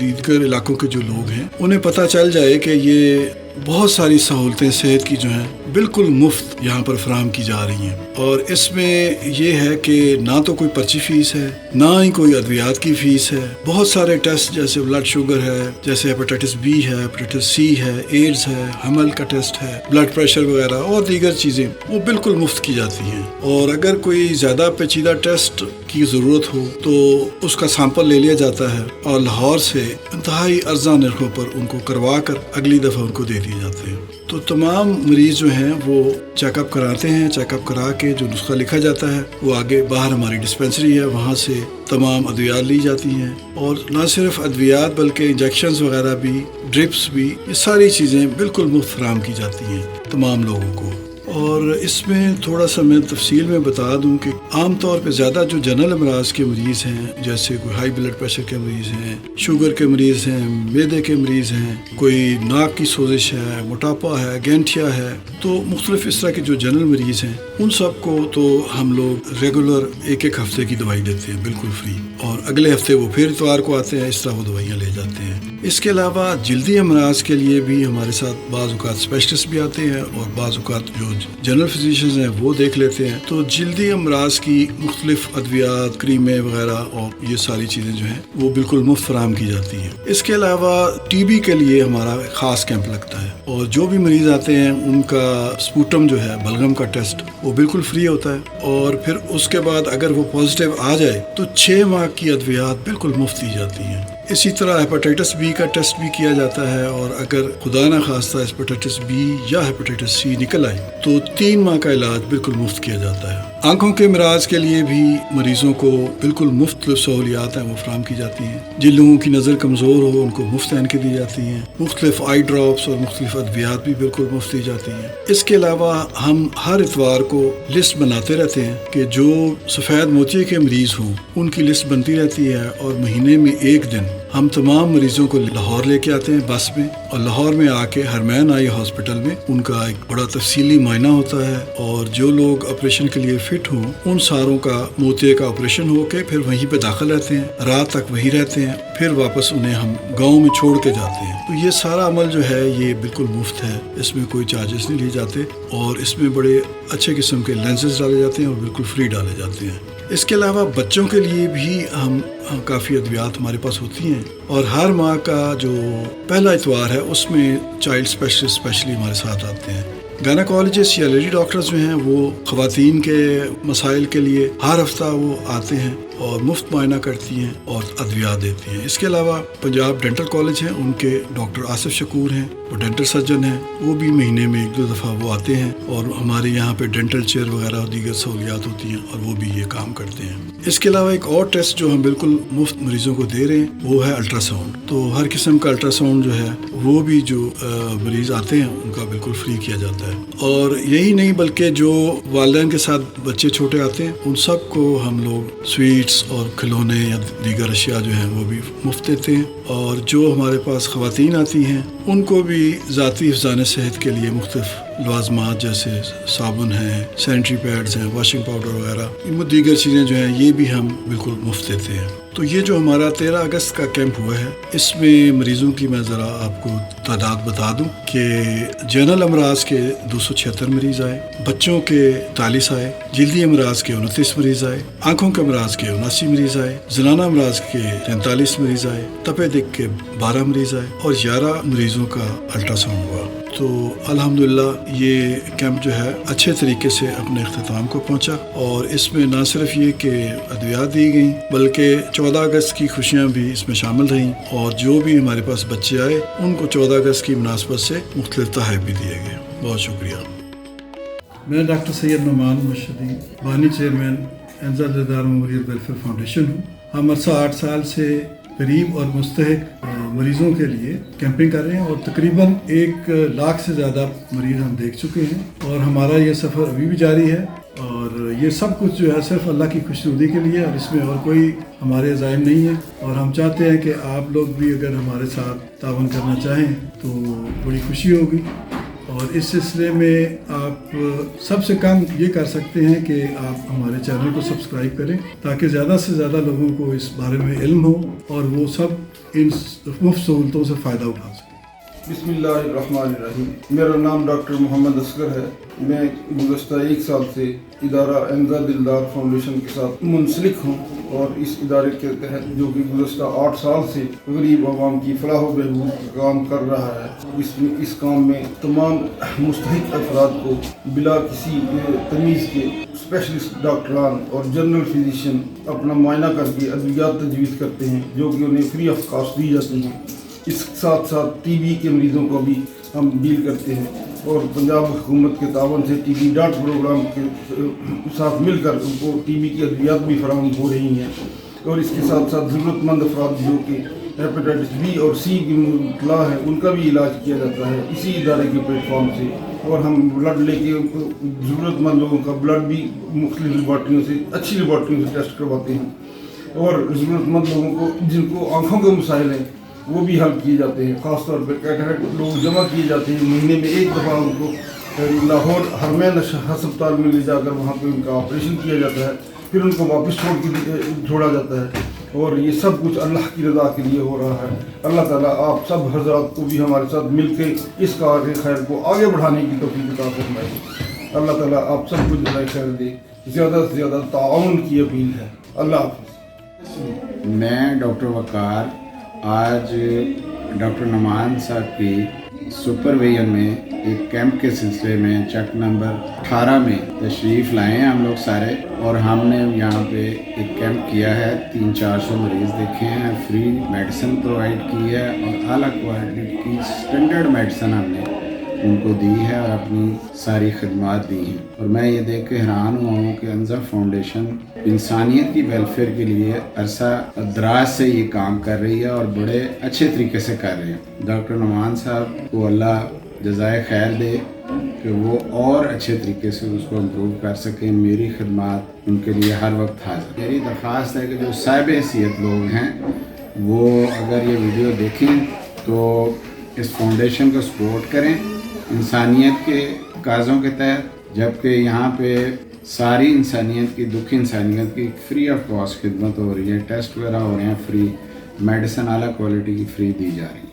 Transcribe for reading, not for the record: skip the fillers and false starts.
دیگر علاقوں کے جو لوگ ہیں انہیں پتہ چل جائے کہ یہ بہت ساری سہولتیں صحت کی جو ہیں بالکل مفت یہاں پر فراہم کی جا رہی ہیں، اور اس میں یہ ہے کہ نہ تو کوئی پرچی فیس ہے، نہ ہی کوئی ادویات کی فیس ہے۔ بہت سارے ٹیسٹ جیسے بلڈ شوگر ہے، جیسے ہیپاٹائٹس بی ہے، ہیپاٹائٹس سی ہے، ایڈز ہے، حمل کا ٹیسٹ ہے، بلڈ پریشر وغیرہ اور دیگر چیزیں وہ بالکل مفت کی جاتی ہیں۔ اور اگر کوئی زیادہ پیچیدہ ٹیسٹ کی ضرورت ہو تو اس کا سیمپل لے لیا جاتا ہے اور لاہور سے انتہائی ارزاں نرخوں پر ان کو کروا کر اگلی دفعہ ان کو دے دیے جاتے ہیں۔ تو تمام مریض جو ہیں وہ چیک اپ کراتے ہیں، چیک اپ کرا کے جو نسخہ لکھا جاتا ہے وہ آگے باہر ہماری ڈسپینسری ہے وہاں سے تمام ادویات لی جاتی ہیں، اور نہ صرف ادویات بلکہ انجیکشنز وغیرہ بھی، ڈرپس بھی، یہ ساری چیزیں بالکل مفت فراہم کی جاتی ہیں تمام لوگوں کو۔ اور اس میں تھوڑا سا میں تفصیل میں بتا دوں کہ عام طور پہ زیادہ جو جنرل امراض کے مریض ہیں، جیسے کوئی ہائی بلڈ پریشر کے مریض ہیں، شوگر کے مریض ہیں، معدے کے مریض ہیں، کوئی ناک کی سوزش ہے، موٹاپا ہے، گینٹھیا ہے، تو مختلف اس طرح کے جو جنرل مریض ہیں ان سب کو تو ہم لوگ ریگولر ایک ہفتے کی دوائی دیتے ہیں بالکل فری، اور اگلے ہفتے وہ پھر اتوار کو آتے ہیں، اس طرح وہ دوائیاں لے جاتے ہیں۔ اس کے علاوہ جلدی امراض کے لیے بھی ہمارے ساتھ بعض اوقات اسپیشلسٹ بھی آتے ہیں، اور بعض اوقات جو جنرل فزیشنز ہیں وہ دیکھ لیتے ہیں۔ تو جلدی امراض کی مختلف ادویات، کریمیں وغیرہ اور یہ ساری چیزیں جو ہیں وہ بالکل مفت فراہم کی جاتی ہیں۔ اس کے علاوہ ٹی بی کے لیے ہمارا خاص کیمپ لگتا ہے، اور جو بھی مریض آتے ہیں ان کا سپوٹم جو ہے بلغم کا ٹیسٹ وہ بالکل فری ہوتا ہے، اور پھر اس کے بعد اگر وہ پازیٹیو آ جائے تو 6 ماہ کی ادویات بالکل مفت دی جاتی ہیں۔ اسی طرح ہیپاٹائٹس بی کا ٹیسٹ بھی کیا جاتا ہے، اور اگر خدا نہ خواستہ ہیپاٹائٹس بی یا ہیپاٹائٹس سی نکل آئے تو 3 ماہ کا علاج بالکل مفت کیا جاتا ہے۔ آنکھوں کے امراض کے لیے بھی مریضوں کو بالکل مفت سہولیات ہیں وہ فراہم کی جاتی ہیں۔ جن لوگوں کی نظر کمزور ہو ان کو مفت اینکیں دی جاتی ہیں، مختلف آئی ڈراپس اور مختلف ادویات بھی بالکل مفت دی جاتی ہیں۔ اس کے علاوہ ہم ہر اتوار کو لسٹ بناتے رہتے ہیں کہ جو سفید موتیے کے مریض ہوں ان کی لسٹ بنتی رہتی ہے، اور مہینے میں ایک دن ہم تمام مریضوں کو لاہور لے کے آتے ہیں بس میں، اور لاہور میں آ کے ہرمین آئی ہاسپٹل میں ان کا ایک بڑا تفصیلی معائنہ ہوتا ہے، اور جو لوگ آپریشن کے لیے فٹ ہوں ان ساروں کا موتیے کا آپریشن ہو کے پھر وہیں پہ داخل رہتے ہیں، رات تک وہیں رہتے ہیں، پھر واپس انہیں ہم گاؤں میں چھوڑ کے جاتے ہیں۔ تو یہ سارا عمل جو ہے یہ بالکل مفت ہے، اس میں کوئی چارجز نہیں لیے جاتے، اور اس میں بڑے اچھے قسم کے لینسز ڈالے جاتے ہیں اور بالکل فری ڈالے جاتے ہیں۔ اس کے علاوہ بچوں کے لیے بھی ہم کافی ادویات ہمارے پاس ہوتی ہیں، اور ہر ماہ کا جو پہلا اتوار ہے اس میں چائلڈ اسپیشلسٹ اسپیشلی ہمارے ساتھ آتے ہیں۔ گائناکالوجسٹ یا لیڈی ڈاکٹرز جو ہیں وہ خواتین کے مسائل کے لیے ہر ہفتہ وہ آتے ہیں اور مفت معائنہ کرتی ہیں اور ادویات دیتی ہیں۔ اس کے علاوہ پنجاب ڈینٹل کالج ہیں، ان کے ڈاکٹر آصف شکور ہیں، وہ ڈینٹل سرجن ہیں، وہ بھی مہینے میں 1-2 دفعہ وہ آتے ہیں، اور ہمارے یہاں پہ ڈینٹل چیئر وغیرہ اور دیگر سہولیات ہوتی ہیں، اور وہ بھی یہ کام کرتے ہیں۔ اس کے علاوہ ایک اور ٹیسٹ جو ہم بالکل مفت مریضوں کو دے رہے ہیں وہ ہے الٹرا ساؤنڈ۔ تو ہر قسم کا الٹرا ساؤنڈ جو ہے وہ بھی جو مریض آتے ہیں ان کا بالکل فری کیا جاتا ہے۔ اور یہی نہیں بلکہ جو والدین کے ساتھ بچے چھوٹے آتے ہیں ان سب کو ہم لوگ سویٹس اور کھلونے یا دیگر اشیاء جو ہیں وہ بھی مفت دیتے ہیں، اور جو ہمارے پاس خواتین آتی ہیں ان کو بھی ذاتی حفظان صحت کے لیے مختلف لوازمات جیسے صابن ہیں، سینیٹری پیڈز ہیں، واشنگ پاؤڈر وغیرہ، دیگر چیزیں جو ہیں یہ بھی ہم بالکل مفت دیتے ہیں۔ تو یہ جو ہمارا 13 اگست کا کیمپ ہوا ہے اس میں مریضوں کی میں ذرا آپ کو تعداد بتا دوں کہ جنرل امراض کے 276 مریض آئے، بچوں کے 43 آئے، جلدی امراض کے 29 مریض آئے، آنکھوں کے امراض کے 79 مریض آئے، زنانہ امراض کے 43 مریض آئے، تپے دق کے 12 مریض آئے، اور 11 مریضوں کا الٹرا ساؤنڈ ہوا۔ تو الحمدللہ یہ کیمپ جو ہے اچھے طریقے سے اپنے اختتام کو پہنچا، اور اس میں نہ صرف یہ کہ ادویات دی گئیں بلکہ 14 اگست کی خوشیاں بھی اس میں شامل رہیں، اور جو بھی ہمارے پاس بچے آئے ان کو 14 اگست کی مناسبت سے مختلف تحائف بھی دیے گئے۔ بہت شکریہ۔ میں ڈاکٹر سید نعمان مشہدی، بانی چیئرمین انزا دلدار میموریل ویلفیئر فاؤنڈیشن ہوں۔ ہم عرصہ 8 سال سے غریب اور مستحق مریضوں کے لیے کیمپنگ کر رہے ہیں، اور تقریباً 1 لاکھ سے زیادہ مریض ہم دیکھ چکے ہیں، اور ہمارا یہ سفر ابھی بھی جاری ہے، اور یہ سب کچھ جو ہے صرف اللہ کی خوشنودی کے لیے، اور اس میں اور کوئی ہمارے عزائم نہیں ہے، اور ہم چاہتے ہیں کہ آپ لوگ بھی اگر ہمارے ساتھ تعاون کرنا چاہیں تو بڑی خوشی ہوگی۔ اور اس سلسلے میں آپ سب سے کم یہ کر سکتے ہیں کہ آپ ہمارے چینل کو سبسکرائب کریں تاکہ زیادہ سے زیادہ لوگوں کو اس بارے میں علم ہو اور وہ سب ان مفت سہولتوں سے فائدہ اٹھا سکیں۔ بسم اللہ الرحمن الرحیم۔ میرا نام ڈاکٹر محمد اصغر ہے۔ میں گزشتہ 1 سال سے ادارہ انزا دلدار فاؤنڈیشن کے ساتھ منسلک ہوں اور اس ادارے کے تحت جو کہ گزشتہ 8 سال سے غریب عوام کی فلاح و بہبود کا کام کر رہا ہے۔ اس کام میں تمام مستحق افراد کو بلا کسی تمیز کے اسپیشلسٹ ڈاکٹران اور جنرل فزیشین اپنا معائنہ کر کے ادویات تجویز کرتے ہیں جو کہ انہیں فری آف کاسٹ دی جاتی ہیں۔ اس ساتھ ساتھ ٹی بی کے مریضوں کو بھی ہم ڈیل کرتے ہیں اور پنجاب حکومت کے تعاون سے ٹی بی ڈاٹ پروگرام کے ساتھ مل کر ان کو ٹی بی کی ادویات بھی فراہم ہو رہی ہیں اور اس کے ساتھ ساتھ ضرورت مند افراد جو کہ ہیپیٹائٹس بی اور سی کی مبتلا ہے ان کا بھی علاج کیا جاتا ہے اسی ادارے کے پلیٹ فارم سے۔ اور ہم بلڈ لے کے ضرورت مند لوگوں کا بلڈ بھی مختلف لیبارٹریوں سے اچھی لیبارٹریوں سے ٹیسٹ کرواتے ہیں اور ضرورت مند لوگوں کو جن کو آنکھوں کے مسائل ہیں وہ بھی حل کیے جاتے ہیں۔ خاص طور پہ کیٹریکٹ لوگ جمع کیے جاتے ہیں، مہینے میں 1 دفعہ ان کو لاہور حرمین ہسپتال میں لے جا کر وہاں پہ ان کا آپریشن کیا جاتا ہے، پھر ان کو واپس چھوڑا جاتا ہے اور یہ سب کچھ اللہ کی رضا کے لیے ہو رہا ہے۔ اللہ تعالیٰ آپ سب حضرات کو بھی ہمارے ساتھ مل کے اس کار خیر کو آگے بڑھانے کی توفیق عطا فرمائے۔ اللہ تعالیٰ آپ سب کو جزائے خیر دے، زیادہ سے زیادہ تعاون کی اپیل ہے۔ اللہ حافظ۔ میں ڈاکٹر وقار آج ڈاکٹر نعمان صاحب کی سپرویژن میں ایک کیمپ کے سلسلے میں چک نمبر 18 میں تشریف لائے ہیں ہم لوگ سارے، اور ہم نے یہاں پہ ایک کیمپ کیا ہے، 300-400 مریض دیکھے ہیں، فری میڈیسن پرووائڈ کی ہے اور اعلیٰ کوالٹی کی سٹینڈرڈ میڈیسن ہم نے ان کو دی ہے اور اپنی ساری خدمات دی ہیں۔ اور میں یہ دیکھ کے حیران ہوا ہوں کہ انزا فاؤنڈیشن انسانیت کی ویلفیئر کے لیے عرصہ دراز سے یہ کام کر رہی ہے اور بڑے اچھے طریقے سے کر رہے ہیں۔ ڈاکٹر نعمان صاحب کو اللہ جزائے خیر دے کہ وہ اور اچھے طریقے سے اس کو امپروو کر سکیں۔ میری خدمات ان کے لیے ہر وقت حاضر۔ میری درخواست ہے کہ جو صاحب حیثیت لوگ ہیں وہ اگر یہ ویڈیو دیکھیں تو اس فاؤنڈیشن کو سپورٹ کریں انسانیت کے کازوں کے تحت، جبکہ یہاں پہ ساری انسانیت کی دکھ انسانیت کی فری آف کاسٹ خدمت ہو رہی ہے، ٹیسٹ وغیرہ ہو رہے ہیں فری، میڈیسن اعلیٰ کوالٹی کی فری دی جا رہی ہے۔